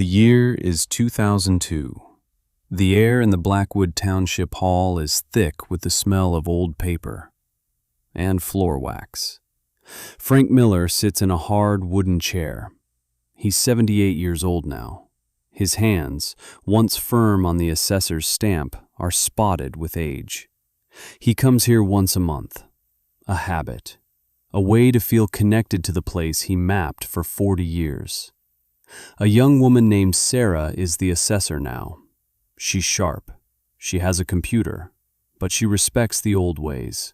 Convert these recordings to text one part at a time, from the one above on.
The year is 2002. The air in the Blackwood Township Hall is thick with the smell of old paper and floor wax. Frank Miller sits in a hard wooden chair. He's 78 years old now. His hands, once firm on the assessor's stamp, are spotted with age. He comes here once a month. A habit. A way to feel connected to the place he mapped for 40 years. A young woman named Sarah is the assessor now. She's sharp. She has a computer, but she respects the old ways.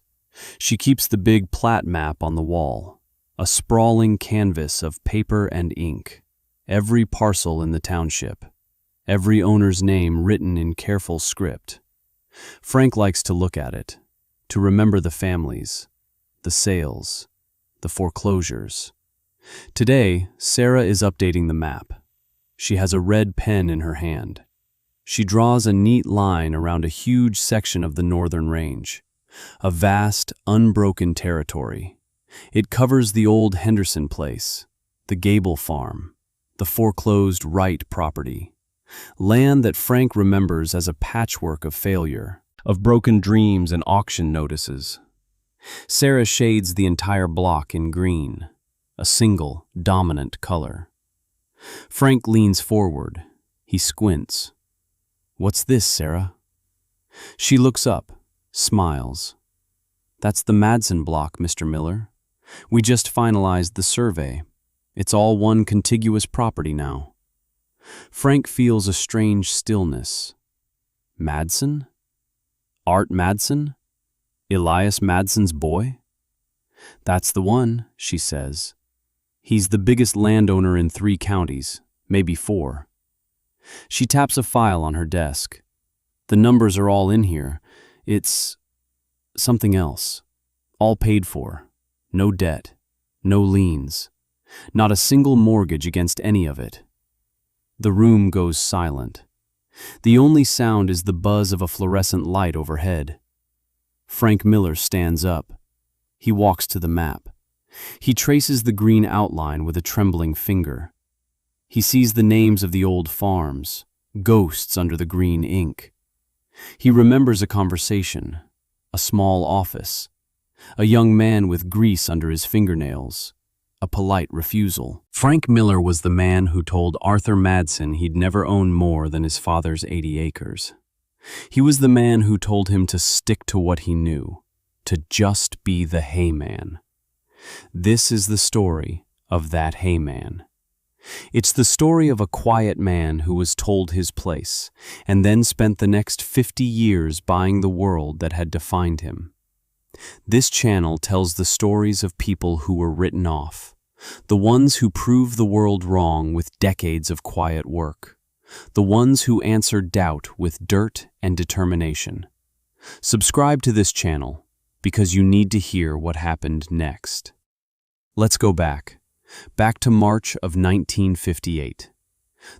She keeps the big plat map on the wall, a sprawling canvas of paper and ink. Every parcel in the township, every owner's name written in careful script. Frank likes to look at it, to remember the families, the sales, the foreclosures. Today, Sarah is updating the map. She has a red pen in her hand. She draws a neat line around a huge section of the northern range, a vast, unbroken territory. It covers the old Henderson place, the Gable farm, the foreclosed Wright property, land that Frank remembers as a patchwork of failure, of broken dreams and auction notices. Sarah shades the entire block in green, a single, dominant color. Frank leans forward. He squints. "What's this, Sarah?" She looks up, smiles. "That's the Madsen block, Mr. Miller. We just finalized the survey. It's all one contiguous property now." Frank feels a strange stillness. Madsen? Art Madsen? Elias Madsen's boy? "That's the one," she says. "He's the biggest landowner in 3 counties, maybe 4. She taps a file on her desk. "The numbers are all in here. It's something else. All paid for. No debt. No liens. Not a single mortgage against any of it." The room goes silent. The only sound is the buzz of a fluorescent light overhead. Frank Miller stands up. He walks to the map. He traces the green outline with a trembling finger. He sees the names of the old farms, ghosts under the green ink. He remembers a conversation, a small office, a young man with grease under his fingernails, a polite refusal. Frank Miller was the man who told Arthur Madsen he'd never own more than his father's 80 acres. He was the man who told him to stick to what he knew, to just be the hayman. This is the story of that hayman. It's the story of a quiet man who was told his place, and then spent the next 50 years buying the world that had defined him. This channel tells the stories of people who were written off, the ones who proved the world wrong with decades of quiet work, the ones who answered doubt with dirt and determination. Subscribe to this channel because you need to hear what happened next. Let's go back to March of 1958.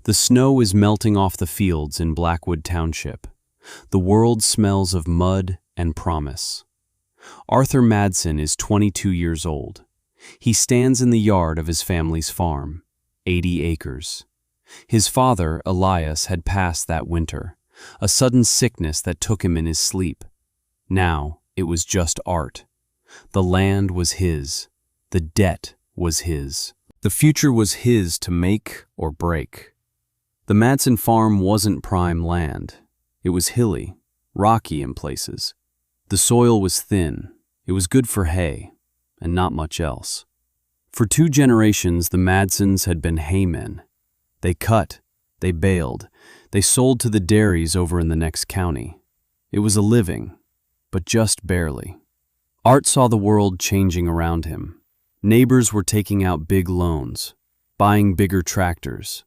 The snow is melting off the fields in Blackwood Township. The world smells of mud and promise. Arthur Madsen is 22 years old. He stands in the yard of his family's farm, 80 acres. His father, Elias, had passed that winter, a sudden sickness that took him in his sleep. Now it was just Art. The land was his. The debt was his. The future was his to make or break. The Madsen farm wasn't prime land. It was hilly, rocky in places. The soil was thin. It was good for hay, and not much else. For 2 generations, the Madsens had been haymen. They cut, they baled, they sold to the dairies over in the next county. It was a living, but just barely. Art saw the world changing around him. Neighbors were taking out big loans, buying bigger tractors,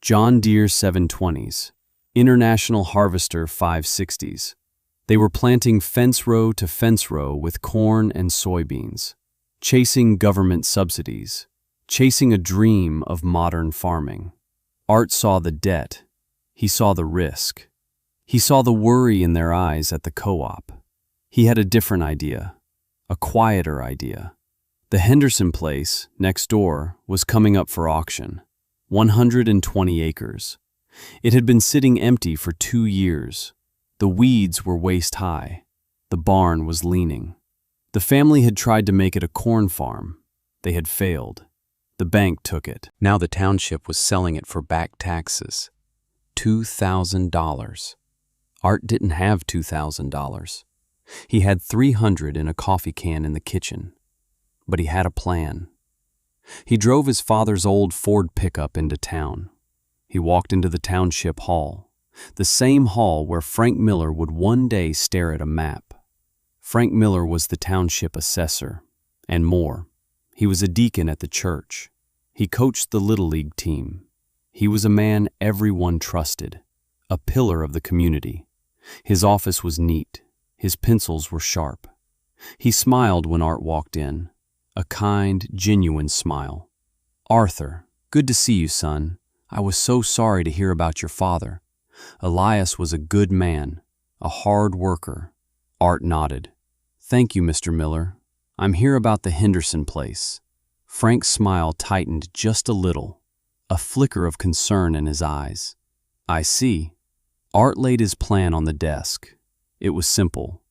John Deere 720s, International Harvester 560s. They were planting fence row to fence row with corn and soybeans, chasing government subsidies, chasing a dream of modern farming. Art saw the debt. He saw the risk. He saw the worry in their eyes at the co-op. He had a different idea, a quieter idea. The Henderson place, next door, was coming up for auction. 120 acres. It had been sitting empty for 2 years. The weeds were waist-high. The barn was leaning. The family had tried to make it a corn farm. They had failed. The bank took it. Now the township was selling it for back taxes. $2,000. Art didn't have $2,000. He had $300 in a coffee can in the kitchen. But he had a plan. He drove his father's old Ford pickup into town. He walked into the township hall, the same hall where Frank Miller would one day stare at a map. Frank Miller was the township assessor, and more. He was a deacon at the church. He coached the Little League team. He was a man everyone trusted, a pillar of the community. His office was neat. His pencils were sharp. He smiled when Art walked in, a kind, genuine smile. "Arthur, good to see you, son. I was so sorry to hear about your father. Elias was a good man, a hard worker." Art nodded. "Thank you, Mr. Miller. I'm here about the Henderson place." Frank's smile tightened just a little, a flicker of concern in his eyes. "I see." Art laid his plan on the desk. It was simple.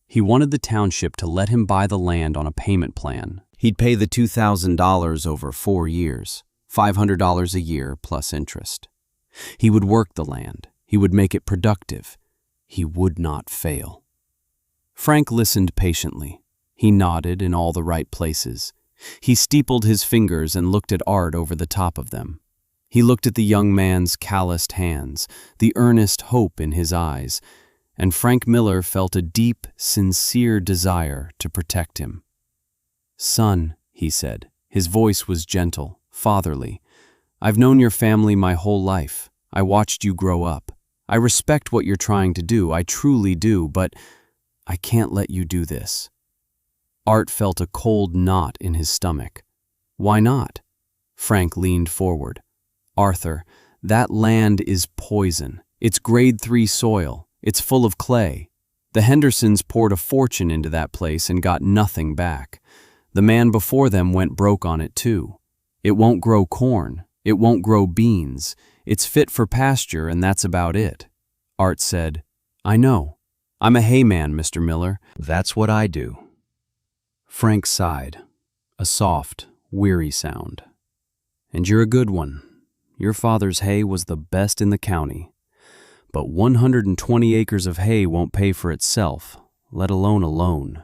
He wanted the township to let him buy the land on a payment plan. He'd pay the $2,000 over 4 years, $500 a year plus interest. He would work the land. He would make it productive. He would not fail. Frank listened patiently. He nodded in all the right places. He steepled his fingers and looked at Art over the top of them. He looked at the young man's calloused hands, the earnest hope in his eyes, and Frank Miller felt a deep, sincere desire to protect him. "Son," he said. His voice was gentle, fatherly. "I've known your family my whole life. I watched you grow up. I respect what you're trying to do, I truly do, but I can't let you do this." Art felt a cold knot in his stomach. "Why not?" Frank leaned forward. "Arthur, that land is poison. It's grade 3 soil. It's full of clay. The Hendersons poured a fortune into that place and got nothing back. The man before them went broke on it too. It won't grow corn. It won't grow beans. It's fit for pasture, and that's about it." Art said, "I know. I'm a hayman, Mr. Miller. That's what I do." Frank sighed, a soft, weary sound. "And you're a good one. Your father's hay was the best in the county. But 120 acres of hay won't pay for itself, let alone a loan.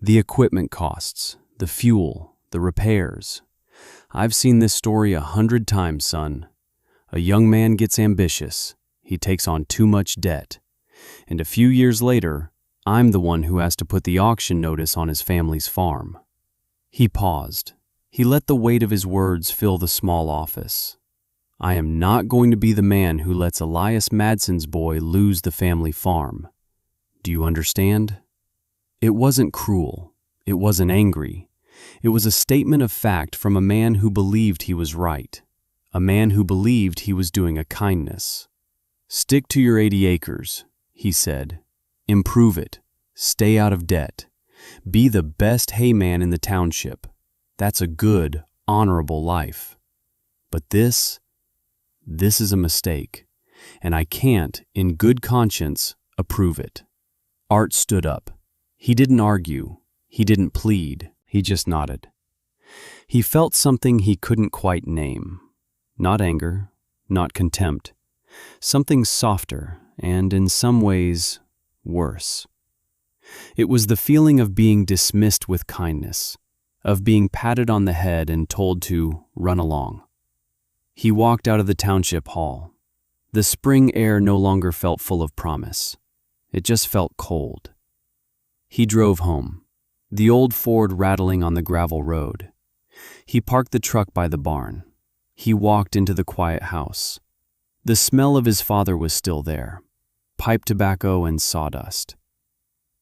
The equipment costs, the fuel, the repairs. I've seen this story 100 times, son. A young man gets ambitious. He takes on too much debt. And a few years later, I'm the one who has to put the auction notice on his family's farm." He paused. He let the weight of his words fill the small office. "I am not going to be the man who lets Elias Madson's boy lose the family farm. Do you understand?" It wasn't cruel. It wasn't angry. It was a statement of fact from a man who believed he was right, a man who believed he was doing a kindness. "Stick to your 80 acres, he said. "Improve it. Stay out of debt. Be the best hayman in the township. That's a good, honorable life. But this is a mistake, and I can't, in good conscience, approve it." Art stood up. He didn't argue. He didn't plead. He just nodded. He felt something he couldn't quite name. Not anger, not contempt. Something softer and, in some ways, worse. It was the feeling of being dismissed with kindness, of being patted on the head and told to run along. He walked out of the township hall. The spring air no longer felt full of promise. It just felt cold. He drove home, the old Ford rattling on the gravel road. He parked the truck by the barn. He walked into the quiet house. The smell of his father was still there, pipe tobacco and sawdust.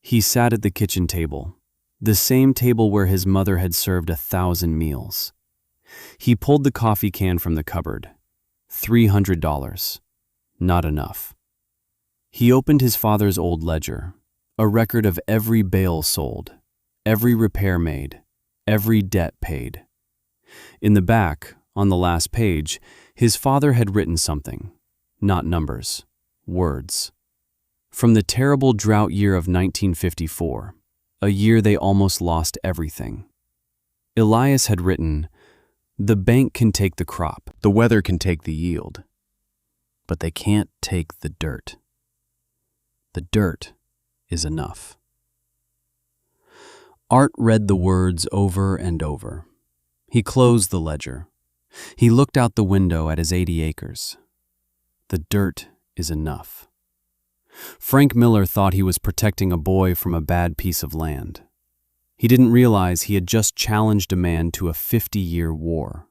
He sat at the kitchen table, the same table where his mother had served 1,000 meals. He pulled the coffee can from the cupboard. $300. Not enough. He opened his father's old ledger, a record of every bale sold, every repair made, every debt paid. In the back, On the last page, his father had written something, not numbers, words. From the terrible drought year of 1954, a year they almost lost everything. Elias had written, "The bank can take the crop, the weather can take the yield, but they can't take the dirt. The dirt is enough." Art read the words over and over. He closed the ledger. He looked out the window at his 80 acres. The dirt is enough. Frank Miller thought he was protecting a boy from a bad piece of land. He didn't realize he had just challenged a man to a 50-year war.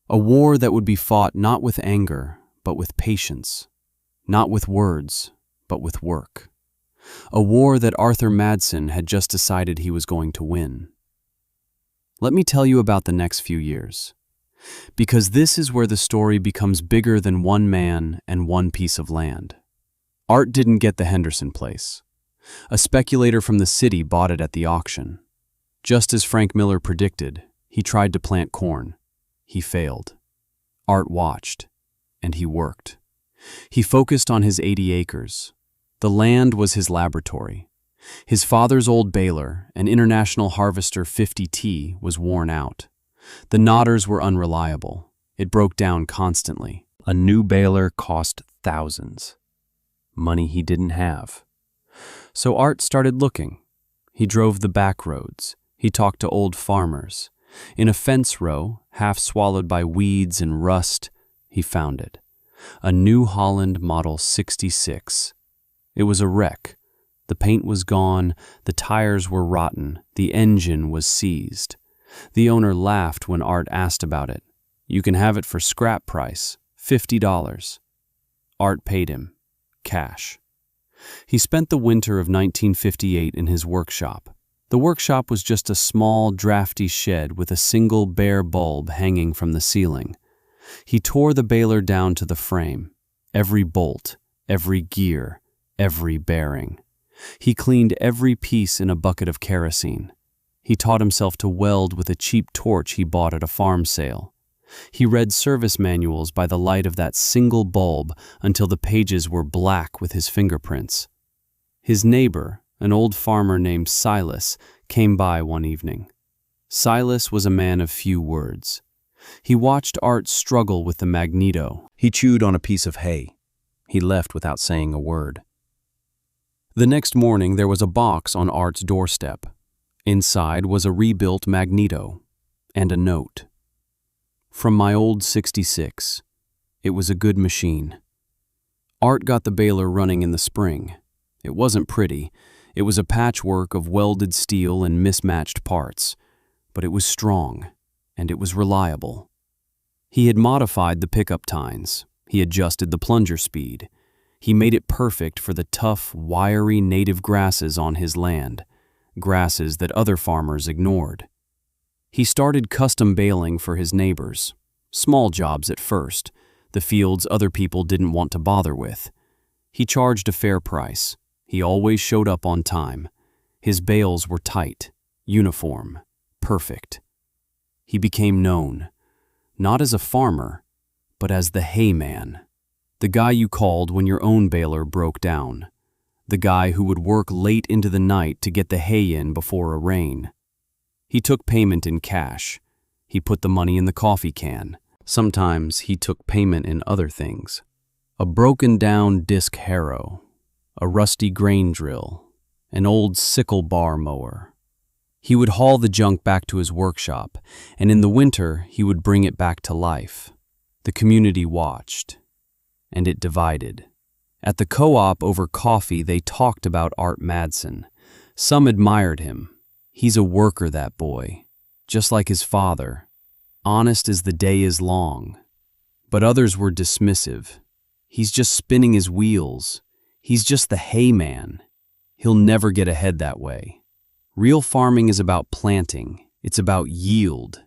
A war that would be fought not with anger, but with patience. Not with words, but with work. A war that Arthur Madsen had just decided he was going to win. Let me tell you about the next few years. Because this is where the story becomes bigger than one man and one piece of land. Art didn't get the Henderson place. A speculator from the city bought it at the auction. Just as Frank Miller predicted, he tried to plant corn. He failed. Art watched, and he worked. He focused on his 80 acres. The land was his laboratory. His father's old baler, an International Harvester 50T, was worn out. The knotters were unreliable. It broke down constantly. A new baler cost thousands. Money he didn't have. So Art started looking. He drove the back roads. He talked to old farmers. In a fence row, half swallowed by weeds and rust, he found it. A New Holland Model 66. It was a wreck. The paint was gone, the tires were rotten, the engine was seized. The owner laughed when Art asked about it. "You can have it for scrap price, $50. Art paid him, cash. He spent the winter of 1958 in his workshop. The workshop was just a small, drafty shed with a single bare bulb hanging from the ceiling. He tore the baler down to the frame, every bolt, every gear, every bearing. He cleaned every piece in a bucket of kerosene. He taught himself to weld with a cheap torch he bought at a farm sale. He read service manuals by the light of that single bulb until the pages were black with his fingerprints. His neighbor, an old farmer named Silas, came by one evening. Silas was a man of few words. He watched Art struggle with the magneto. He chewed on a piece of hay. He left without saying a word. The next morning there was a box on Art's doorstep. Inside was a rebuilt magneto and a note. From my old 66. It was a good machine. Art got the baler running in the spring. It wasn't pretty. It was a patchwork of welded steel and mismatched parts. But it was strong, and it was reliable. He had modified the pickup tines. He adjusted the plunger speed. He made it perfect for the tough, wiry native grasses on his land, grasses that other farmers ignored. He started custom baling for his neighbors, small jobs at first, the fields other people didn't want to bother with. He charged a fair price. He always showed up on time. His bales were tight, uniform, perfect. He became known, not as a farmer, but as the hay man. The guy you called when your own baler broke down. The guy who would work late into the night to get the hay in before a rain. He took payment in cash. He put the money in the coffee can. Sometimes he took payment in other things. A broken-down disc harrow, a rusty grain drill, an old sickle bar mower. He would haul the junk back to his workshop, and in the winter he would bring it back to life. The community watched. And it divided. At the co-op over coffee, they talked about Art Madsen. Some admired him. He's a worker, that boy. Just like his father. Honest as the day is long. But others were dismissive. He's just spinning his wheels. He's just the hay man. He'll never get ahead that way. Real farming is about planting. It's about yield.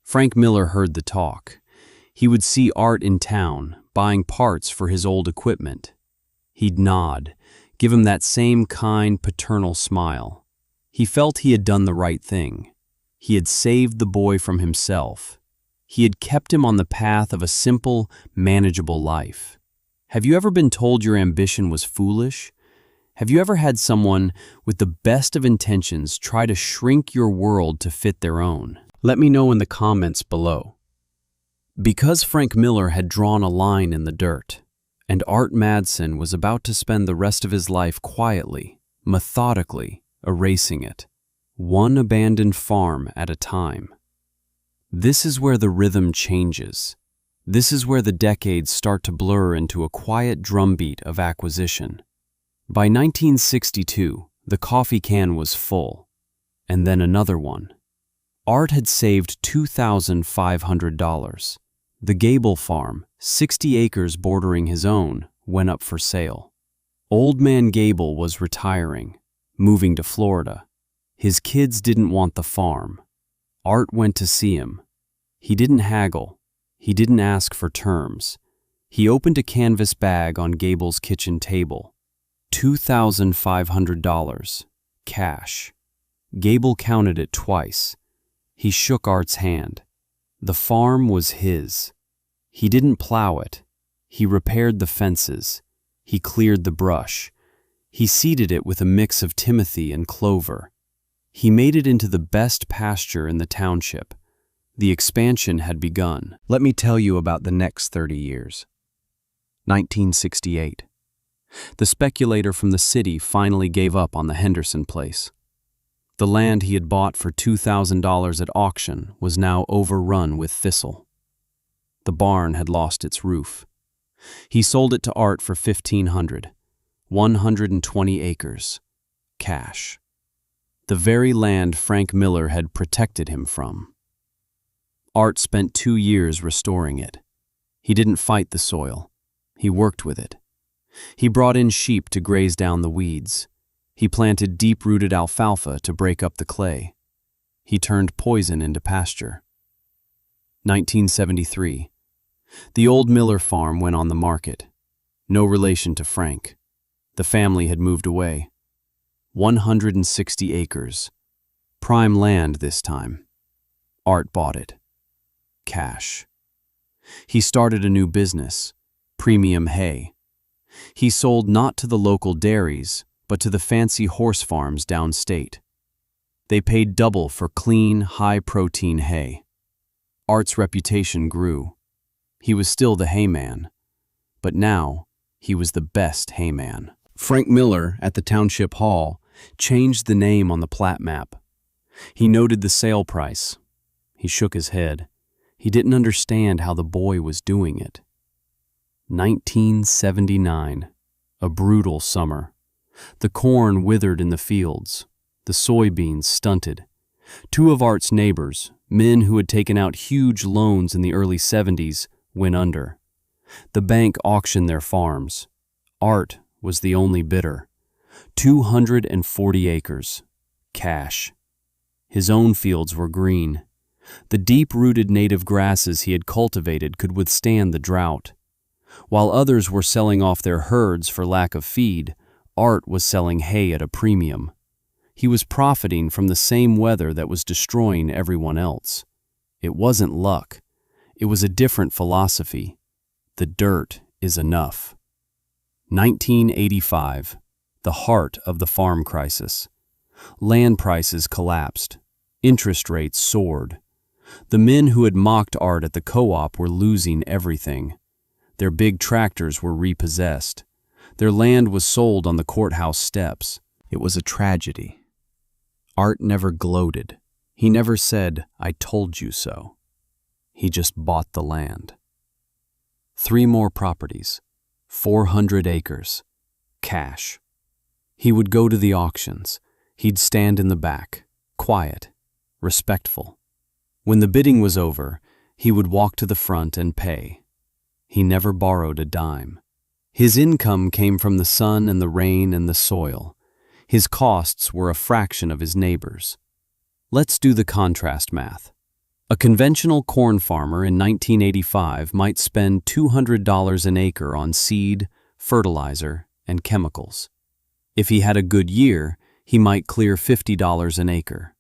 Frank Miller heard the talk. He would see Art in town, buying parts for his old equipment. He'd nod, give him that same kind, paternal smile. He felt he had done the right thing. He had saved the boy from himself. He had kept him on the path of a simple, manageable life. Have you ever been told your ambition was foolish? Have you ever had someone with the best of intentions try to shrink your world to fit their own? Let me know in the comments below. Because Frank Miller had drawn a line in the dirt, and Art Madsen was about to spend the rest of his life quietly, methodically, erasing it, one abandoned farm at a time. This is where the rhythm changes. This is where the decades start to blur into a quiet drumbeat of acquisition. By 1962, the coffee can was full, and then another one. Art had saved $2,500. The Gable farm, 60 acres bordering his own, went up for sale. Old man Gable was retiring, moving to Florida. His kids didn't want the farm. Art went to see him. He didn't haggle. He didn't ask for terms. He opened a canvas bag on Gable's kitchen table. $2,500, cash. Gable counted it twice. He shook Art's hand. The farm was his. He didn't plow it. He repaired the fences. He cleared the brush. He seeded it with a mix of timothy and clover. He made it into the best pasture in the township. The expansion had begun. Let me tell you about the next 30 years. 1968. The speculator from the city finally gave up on the Henderson place. The land he had bought for $2,000 at auction was now overrun with thistle. The barn had lost its roof. He sold it to Art for $1,500, 120 acres, cash. The very land Frank Miller had protected him from. Art spent 2 years restoring it. He didn't fight the soil. He worked with it. He brought in sheep to graze down the weeds. He planted deep-rooted alfalfa to break up the clay. He turned poison into pasture. 1973. The old Miller farm went on the market. No relation to Frank. The family had moved away. 160 acres. Prime land this time. Art bought it. Cash. He started a new business, premium hay. He sold not to the local dairies, but to the fancy horse farms downstate. They paid double for clean, high-protein hay. Art's reputation grew. He was still the hayman, but now he was the best hayman. Frank Miller, at the Township Hall, changed the name on the plat map. He noted the sale price. He shook his head. He didn't understand how the boy was doing it. 1979, a brutal summer. The corn withered in the fields. The soybeans stunted. 2 of Art's neighbors, men who had taken out huge loans in the early 70s, went under. The bank auctioned their farms. Art was the only bidder. 240 acres. Cash. His own fields were green. The deep-rooted native grasses he had cultivated could withstand the drought. While others were selling off their herds for lack of feed, Art was selling hay at a premium. He was profiting from the same weather that was destroying everyone else. It wasn't luck. It was a different philosophy. The dirt is enough. 1985, the heart of the farm crisis. Land prices collapsed. Interest rates soared. The men who had mocked Art at the co-op were losing everything. Their big tractors were repossessed. Their land was sold on the courthouse steps. It was a tragedy. Art never gloated. He never said, "I told you so." He just bought the land. 3 more properties, 400 acres, cash. He would go to the auctions. He'd stand in the back, quiet, respectful. When the bidding was over, he would walk to the front and pay. He never borrowed a dime. His income came from the sun and the rain and the soil. His costs were a fraction of his neighbors. Let's do the contrast math. A conventional corn farmer in 1985 might spend $200 an acre on seed, fertilizer, and chemicals. If he had a good year, he might clear $50 an acre.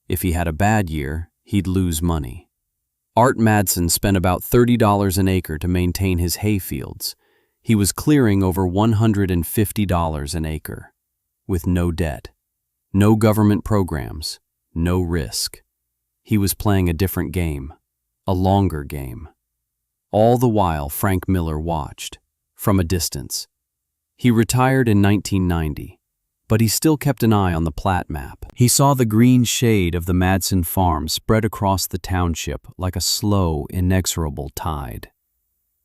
If he had a bad year, he'd lose money. Art Madsen spent about $30 an acre to maintain his hay fields. He was clearing over $150 an acre, with no debt, no government programs, no risk. He was playing a different game, a longer game. All the while, Frank Miller watched, from a distance. He retired in 1990. But he still kept an eye on the plat map. He saw the green shade of the Madsen farm spread across the township like a slow, inexorable tide.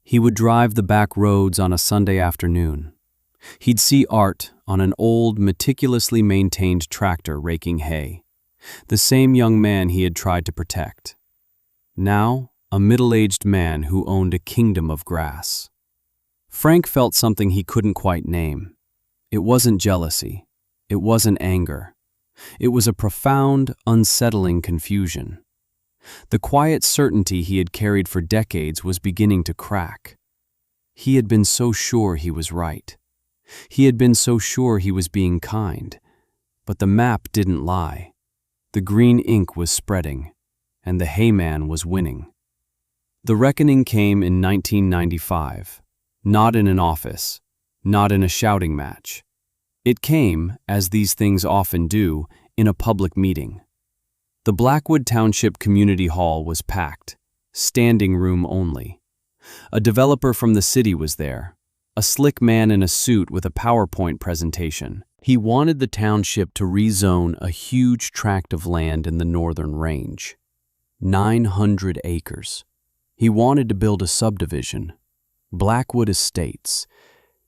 He would drive the back roads on a Sunday afternoon. He'd see Art on an old, meticulously maintained tractor raking hay, the same young man he had tried to protect. Now, a middle-aged man who owned a kingdom of grass. Frank felt something he couldn't quite name. It wasn't jealousy. It wasn't anger. It was a profound, unsettling confusion. The quiet certainty he had carried for decades was beginning to crack. He had been so sure he was right. He had been so sure he was being kind. But the map didn't lie. The green ink was spreading, and the hayman was winning. The reckoning came in 1995, not in an office, not in a shouting match. It came, as these things often do, in a public meeting. The Blackwood Township Community Hall was packed, standing room only. A developer from the city was there, a slick man in a suit with a PowerPoint presentation. He wanted the township to rezone a huge tract of land in the northern range. 900 acres. He wanted to build a subdivision, Blackwood Estates.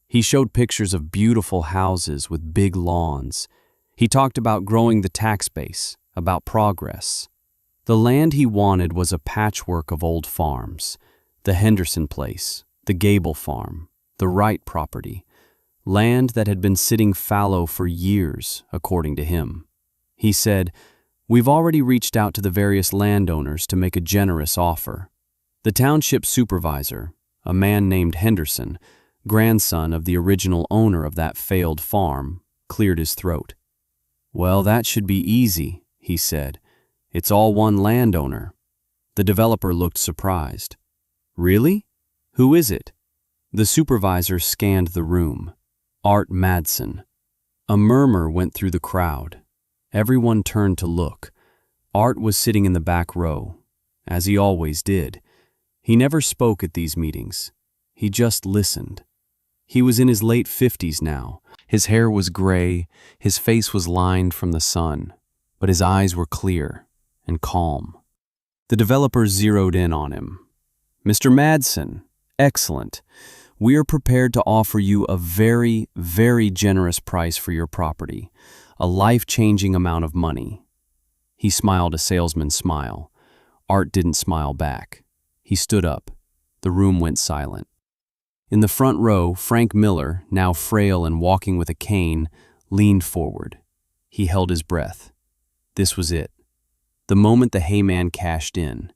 He showed pictures of beautiful houses with big lawns. He talked about growing the tax base, about progress. The land he wanted was a patchwork of old farms, the Henderson place, the Gable farm, the Wright property, land that had been sitting fallow for years, according to him. He said, "We've already reached out to the various landowners to make a generous offer." The township supervisor, a man named Henderson, grandson of the original owner of that failed farm, cleared his throat. "Well, that should be easy," he said. "It's all one landowner." The developer looked surprised. "Really? Who is it?" The supervisor scanned the room. Art Madsen. A murmur went through the crowd. Everyone turned to look. Art was sitting in the back row, as he always did. He never spoke at these meetings. He just listened. He was in his late 50s now. His hair was gray, his face was lined from the sun, but his eyes were clear and calm. The developer zeroed in on him. "Mr. Madsen, excellent. We are prepared to offer you a very, very generous price for your property, a life-changing amount of money." He smiled a salesman's smile. Art didn't smile back. He stood up. The room went silent. In the front row, Frank Miller, now frail and walking with a cane, leaned forward. He held his breath. This was it. The moment the hayman cashed in.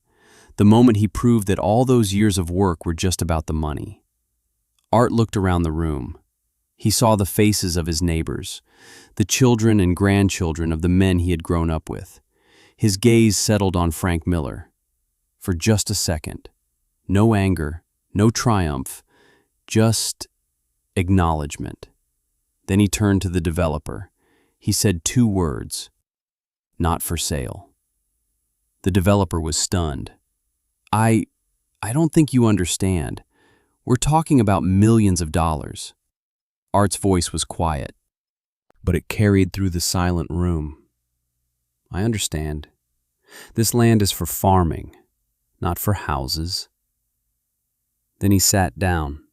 The moment he proved that all those years of work were just about the money. Art looked around the room. He saw the faces of his neighbors, the children and grandchildren of the men he had grown up with. His gaze settled on Frank Miller. For just a second. No anger, no triumph, just acknowledgement. Then he turned to the developer. He said 2 words, "Not for sale." The developer was stunned. I don't think you understand. We're talking about millions of dollars." Art's voice was quiet, but it carried through the silent room. "I understand. This land is for farming, not for houses." Then he sat down.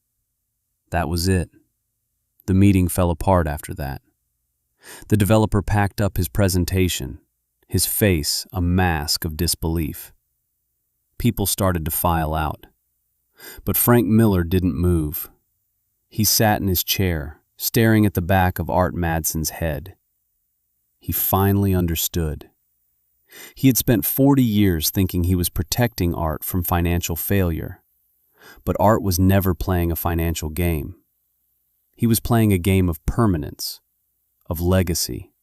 That was it. The meeting fell apart after that. The developer packed up his presentation, his face a mask of disbelief. People started to file out. But Frank Miller didn't move. He sat in his chair, staring at the back of Art Madsen's head. He finally understood. He had spent 40 years thinking he was protecting Art from financial failure. But Art was never playing a financial game. He was playing a game of permanence, of legacy.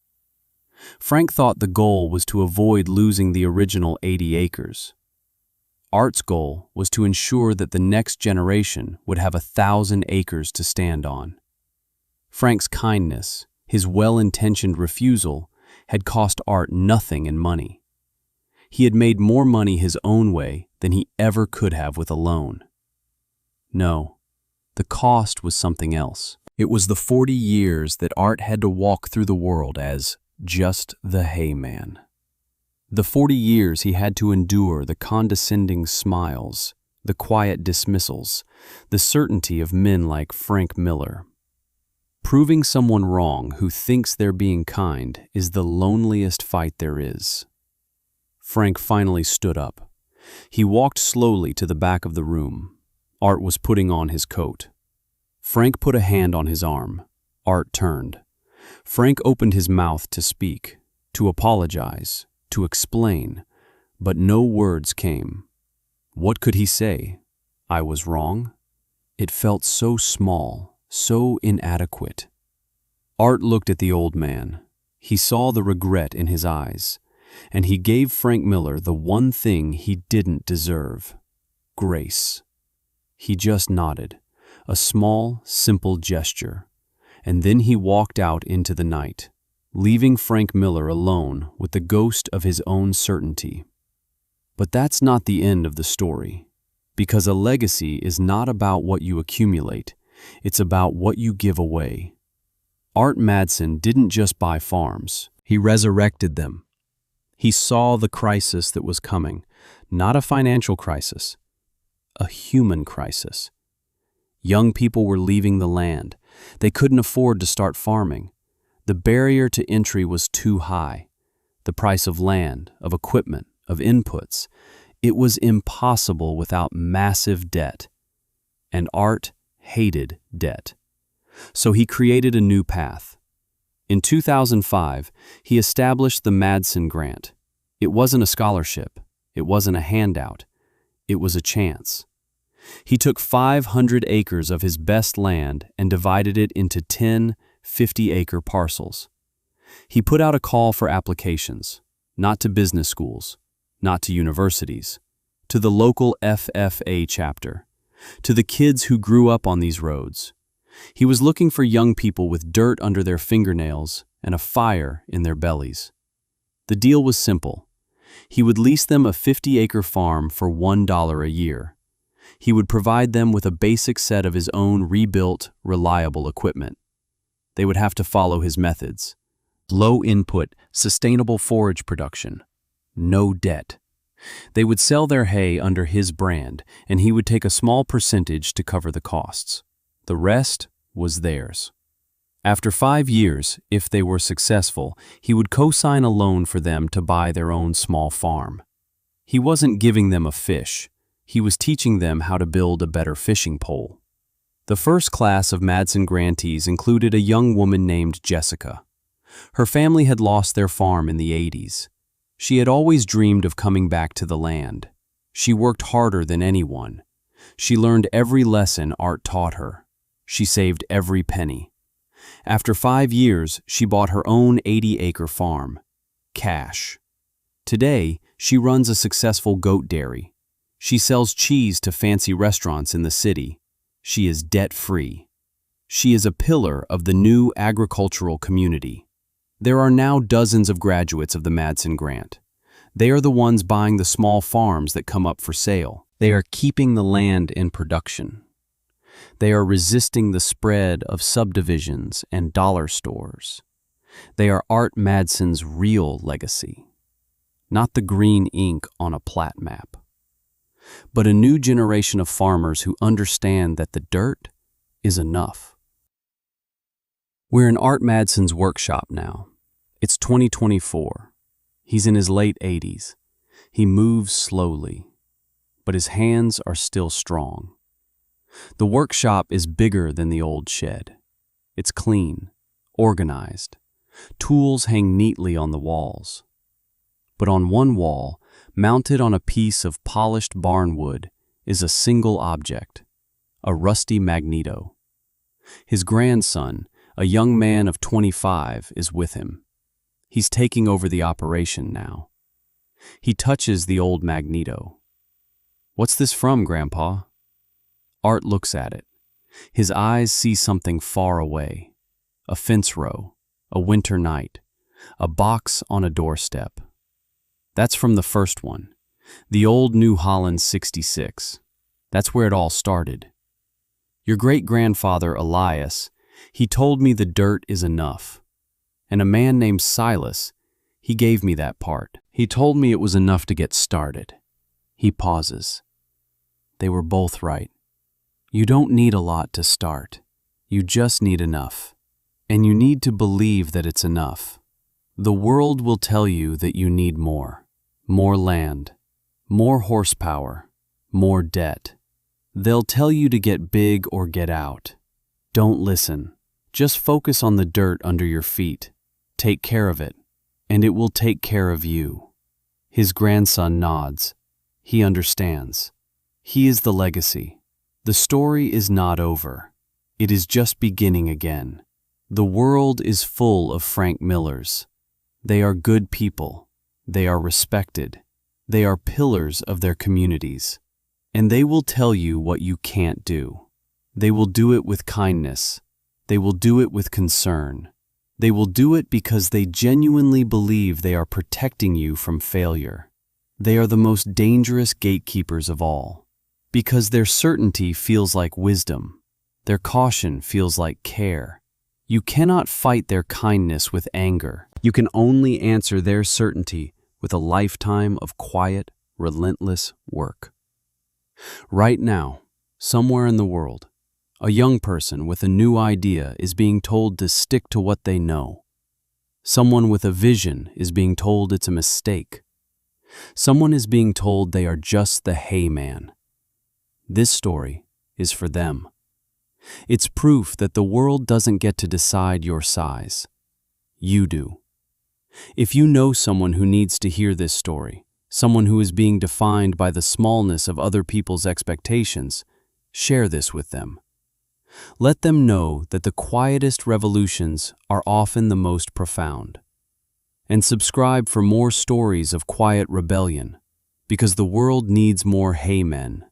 Frank thought the goal was to avoid losing the original 80 acres. Art's goal was to ensure that the next generation would have 1,000 acres to stand on. Frank's kindness, his well-intentioned refusal, had cost Art nothing in money. He had made more money his own way than he ever could have with a loan. No, the cost was something else. It was the 40 years that Art had to walk through the world as just the hayman. The 40 years he had to endure the condescending smiles, the quiet dismissals, the certainty of men like Frank Miller. Proving someone wrong who thinks they're being kind is the loneliest fight there is. Frank finally stood up. He walked slowly to the back of the room. Art was putting on his coat. Frank put a hand on his arm. Art turned. Frank opened his mouth to speak, to apologize, to explain, but no words came. What could he say? I was wrong? It felt so small, so inadequate. Art looked at the old man. He saw the regret in his eyes, and he gave Frank Miller the one thing he didn't deserve: grace. He just nodded, a small, simple gesture, and then he walked out into the night, leaving Frank Miller alone with the ghost of his own certainty. But that's not the end of the story, because a legacy is not about what you accumulate, it's about what you give away. Art Madsen didn't just buy farms, he resurrected them. He saw the crisis that was coming, not a financial crisis, a human crisis. Young people were leaving the land. They couldn't afford to start farming. The barrier to entry was too high. The price of land, of equipment, of inputs. It was impossible without massive debt. And Art hated debt. So he created a new path. In 2005, he established the Madsen Grant. It wasn't a scholarship. It wasn't a handout. It was a chance. He took 500 acres of his best land and divided it into 10 50-acre parcels. He put out a call for applications, not to business schools, not to universities, to the local FFA chapter, to the kids who grew up on these roads. He was looking for young people with dirt under their fingernails and a fire in their bellies. The deal was simple. He would lease them a 50-acre farm for $1 a year. He would provide them with a basic set of his own rebuilt, reliable equipment. They would have to follow his methods. Low input, sustainable forage production. No debt. They would sell their hay under his brand, and he would take a small percentage to cover the costs. The rest was theirs. After 5 years, if they were successful, he would co-sign a loan for them to buy their own small farm. He wasn't giving them a fish. He was teaching them how to build a better fishing pole. The first class of Madsen grantees included a young woman named Jessica. Her family had lost their farm in the 80s. She had always dreamed of coming back to the land. She worked harder than anyone. She learned every lesson Art taught her. She saved every penny. After 5 years, she bought her own 80-acre farm. Cash. Today, she runs a successful goat dairy. She sells cheese to fancy restaurants in the city. She is debt-free. She is a pillar of the new agricultural community. There are now dozens of graduates of the Madsen Grant. They are the ones buying the small farms that come up for sale. They are keeping the land in production. They are resisting the spread of subdivisions and dollar stores. They are Art Madsen's real legacy, not the green ink on a plat map, but a new generation of farmers who understand that the dirt is enough. We're in Art Madsen's workshop now. It's 2024. He's in his late 80s. He moves slowly, but his hands are still strong. The workshop is bigger than the old shed. It's clean, organized. Tools hang neatly on the walls. But on one wall, mounted on a piece of polished barnwood, is a single object, a rusty magneto. His grandson, a young man of 25, is with him. He's taking over the operation now. He touches the old magneto. "What's this from, Grandpa?" Art looks at it. His eyes see something far away. A fence row, a winter night, a box on a doorstep. That's from the first one, the old New Holland 66. That's where it all started. Your great-grandfather, Elias, he told me the dirt is enough. And a man named Silas, he gave me that part. He told me it was enough to get started. He pauses. They were both right. You don't need a lot to start. You just need enough. And you need to believe that it's enough. The world will tell you that you need more. More land. More horsepower. More debt. They'll tell you to get big or get out. Don't listen. Just focus on the dirt under your feet. Take care of it, and it will take care of you. His grandson nods. He understands. He is the legacy. The story is not over. It is just beginning again. The world is full of Frank Millers. They are good people. They are respected. They are pillars of their communities. And they will tell you what you can't do. They will do it with kindness. They will do it with concern. They will do it because they genuinely believe they are protecting you from failure. They are the most dangerous gatekeepers of all. Because their certainty feels like wisdom. Their caution feels like care. You cannot fight their kindness with anger. You can only answer their certainty with a lifetime of quiet, relentless work. Right now, somewhere in the world, a young person with a new idea is being told to stick to what they know. Someone with a vision is being told it's a mistake. Someone is being told they are just the hay man. This story is for them. It's proof that the world doesn't get to decide your size. You do. If you know someone who needs to hear this story, someone who is being defined by the smallness of other people's expectations, share this with them. Let them know that the quietest revolutions are often the most profound. And subscribe for more stories of quiet rebellion, because the world needs more hay men.